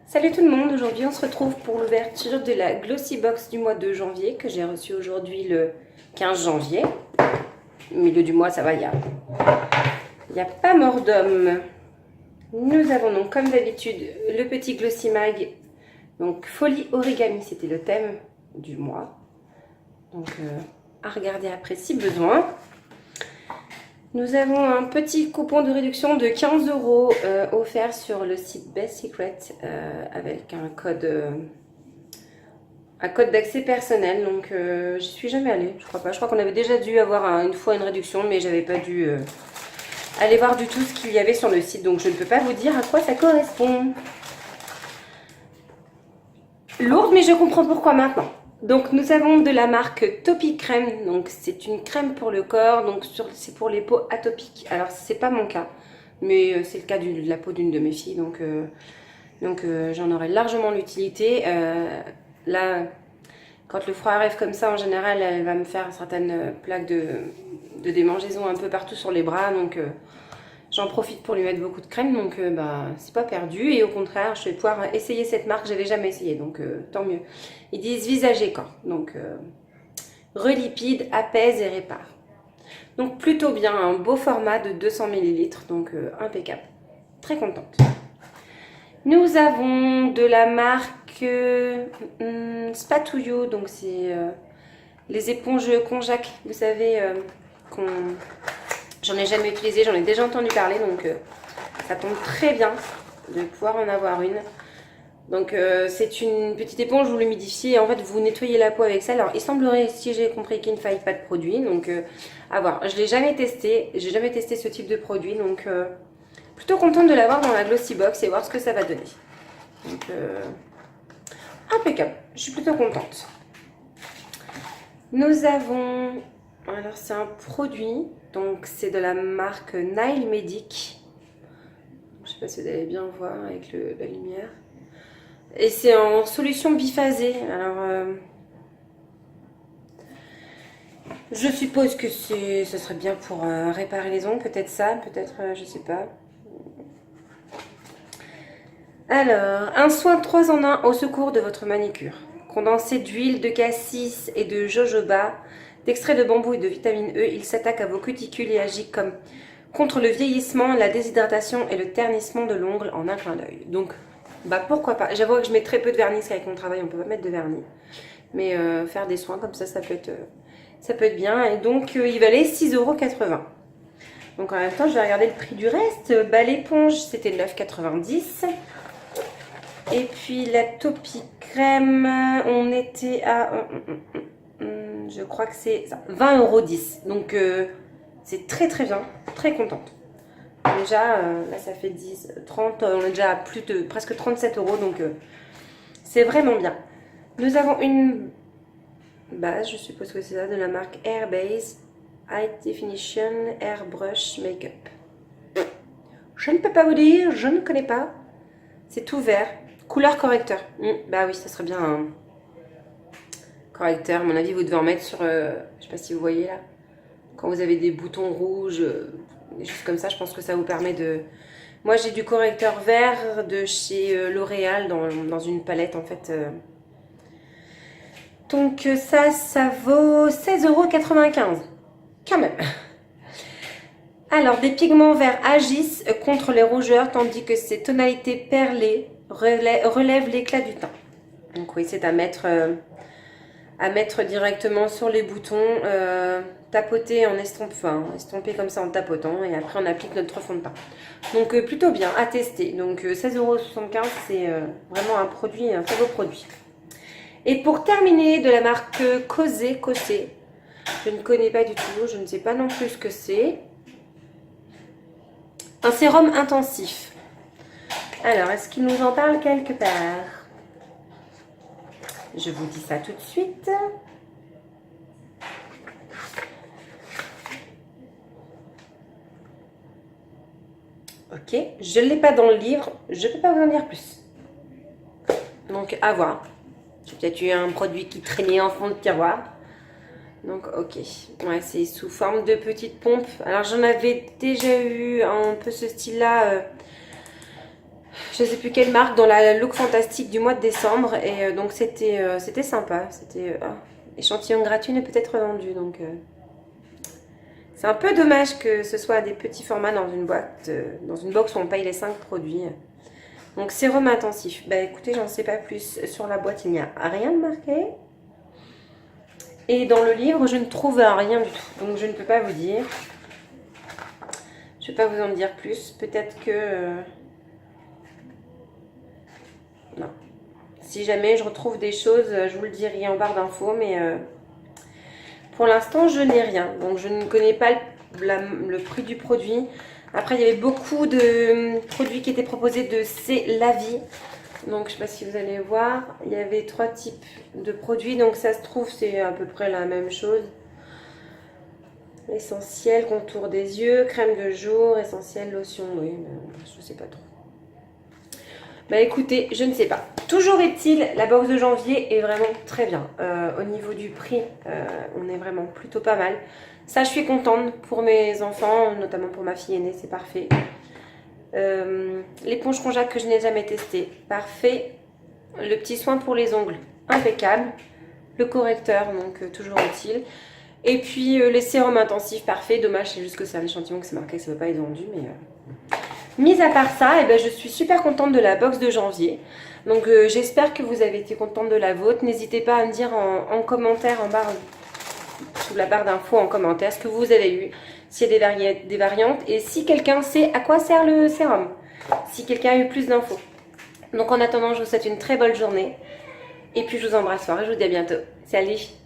Salut tout le monde, aujourd'hui on se retrouve pour l'ouverture de la Glossy Box du mois de janvier que j'ai reçue aujourd'hui le 15 janvier. Au milieu du mois ça va, il y a pas mort d'homme. Nous avons donc comme d'habitude le petit Glossy Mag, donc Folie Origami, c'était le thème du mois. Donc à regarder après si besoin. Nous avons un petit coupon de réduction de 15 € offert sur le site Best Secret avec un code d'accès personnel. Donc j'y suis jamais allée, je crois pas. Je crois qu'on avait déjà dû avoir une fois une réduction, mais j'avais pas dû aller voir du tout ce qu'il y avait sur le site. Donc je ne peux pas vous dire à quoi ça correspond. Lourde, mais je comprends pourquoi maintenant. Donc nous avons de la marque Topic Crème, donc c'est une crème pour le corps, donc c'est pour les peaux atopiques. Alors c'est pas mon cas, mais c'est le cas de la peau d'une de mes filles, donc j'en aurai largement l'utilité. Là, quand le froid arrive comme ça, en général, elle va me faire certaines plaques de démangeaison un peu partout sur les bras, donc j'en profite pour lui mettre beaucoup de crème, donc c'est pas perdu. Et au contraire, je vais pouvoir essayer cette marque, j'avais jamais essayé, donc tant mieux. Ils disent visage et corps, donc relipide, apaise et répare. Donc plutôt bien, un beau format de 200 ml, donc impeccable. Très contente. Nous avons de la marque Spatouillot, donc c'est les éponges Conjac, vous savez, j'en ai jamais utilisé, j'en ai déjà entendu parler, donc ça tombe très bien de pouvoir en avoir une. Donc c'est une petite éponge, vous l'humidifiez et en fait vous nettoyez la peau avec ça. Alors il semblerait, si j'ai compris, qu'il ne faille pas de produit, donc à voir. Je l'ai jamais testé, j'ai jamais testé ce type de produit, donc plutôt contente de l'avoir dans la Glossy Box et voir ce que ça va donner. Donc impeccable, je suis plutôt contente. Nous avons, alors c'est un produit, donc c'est de la marque Nile Medic. Je sais pas si vous allez bien voir avec la lumière. Et c'est en solution biphasée. Alors, je suppose que ce serait bien pour réparer les ongles. Peut-être ça, peut-être, je sais pas. Alors, un soin 3 en 1 au secours de votre manicure. Condensé d'huile de cassis et de jojoba, d'extrait de bambou et de vitamine E, il s'attaque à vos cuticules et agit comme contre le vieillissement, la déshydratation et le ternissement de l'ongle en un clin d'œil. Donc, pourquoi pas. J'avoue que je mets très peu de vernis, parce qu'avec mon travail on peut pas mettre de vernis. Mais faire des soins comme ça, ça peut être bien. Et donc il valait 6,80 €. Donc en même temps je vais regarder le prix du reste. L'éponge c'était 9,90 €. Et puis la Topic Crème, on était à je crois que c'est 20,10 €. Donc c'est très très bien, très contente. Déjà, là ça fait 10, 30, on est déjà à plus de presque 37 €, donc c'est vraiment bien. Nous avons une base, je suppose que c'est ça, de la marque Airbase High Definition Airbrush Makeup. Je ne peux pas vous dire, je ne connais pas. C'est tout vert, couleur correcteur. Bah oui, ça serait bien un correcteur. À mon avis, vous devez en mettre sur, je sais pas si vous voyez là, quand vous avez des boutons rouges, des choses comme ça, je pense que ça vous permet de... Moi, j'ai du correcteur vert de chez L'Oréal dans une palette, en fait. Donc, ça vaut 16,95 €. Quand même. Alors, des pigments verts agissent contre les rougeurs, tandis que ces tonalités perlées relèvent l'éclat du teint. Donc, oui, c'est à mettre directement sur les boutons, tapoter en estomper comme ça en tapotant, et après on applique notre fond de teint. Donc plutôt bien, à tester. Donc 16,75 €, c'est vraiment un très beau produit. Et pour terminer, de la marque Cosé, je ne connais pas du tout, je ne sais pas non plus ce que c'est. Un sérum intensif. Alors, est-ce qu'il nous en parle quelque part ? Je vous dis ça tout de suite. Ok, je ne l'ai pas dans le livre, je ne peux pas vous en dire plus. Donc, à voir. J'ai peut-être eu un produit qui traînait en fond de tiroir. Donc, ok. Ouais, c'est sous forme de petite pompe. Alors, j'en avais déjà eu un peu ce style-là je ne sais plus quelle marque, dans la look fantastique du mois de décembre. Et donc c'était sympa. C'était échantillon gratuit mais peut-être vendu. Donc c'est un peu dommage que ce soit des petits formats dans une boîte, dans une box où on paye les 5 produits. Donc sérum intensif. Bah écoutez, j'en sais pas plus. Sur la boîte, il n'y a rien de marqué. Et dans le livre, je ne trouve rien du tout. Donc je ne peux pas vous dire. Je ne vais pas vous en dire plus. Peut-être que... non. Si jamais je retrouve des choses, je vous le dirai en barre d'infos. Mais pour l'instant, je n'ai rien. Donc je ne connais pas le prix du produit. Après, il y avait beaucoup de produits qui étaient proposés de C'est la vie. Donc, je ne sais pas si vous allez voir. Il y avait 3 types de produits. Donc, ça se trouve, c'est à peu près la même chose. Essentiel, contour des yeux, crème de jour, essentiel, lotion. Oui, mais je ne sais pas trop. Bah écoutez, je ne sais pas. Toujours est-il, la box de janvier est vraiment très bien. Au niveau du prix, on est vraiment plutôt pas mal. Ça, je suis contente pour mes enfants, notamment pour ma fille aînée, c'est parfait. L'éponge konjac que je n'ai jamais testé, parfait. Le petit soin pour les ongles, impeccable. Le correcteur, donc toujours utile. Et puis les sérums intensifs, parfait. Dommage, c'est juste que c'est un échantillon que c'est marqué que ça ne peut pas être vendu. Mais mis à part ça, eh ben, je suis super contente de la box de janvier. Donc j'espère que vous avez été contente de la vôtre. N'hésitez pas à me dire en commentaire, en barre, sous la barre d'infos en commentaire, ce que vous avez eu, s'il y a des variantes et si quelqu'un sait à quoi sert le sérum, si quelqu'un a eu plus d'infos. Donc en attendant, je vous souhaite une très bonne journée et puis je vous embrasse fort et je vous dis à bientôt. Salut!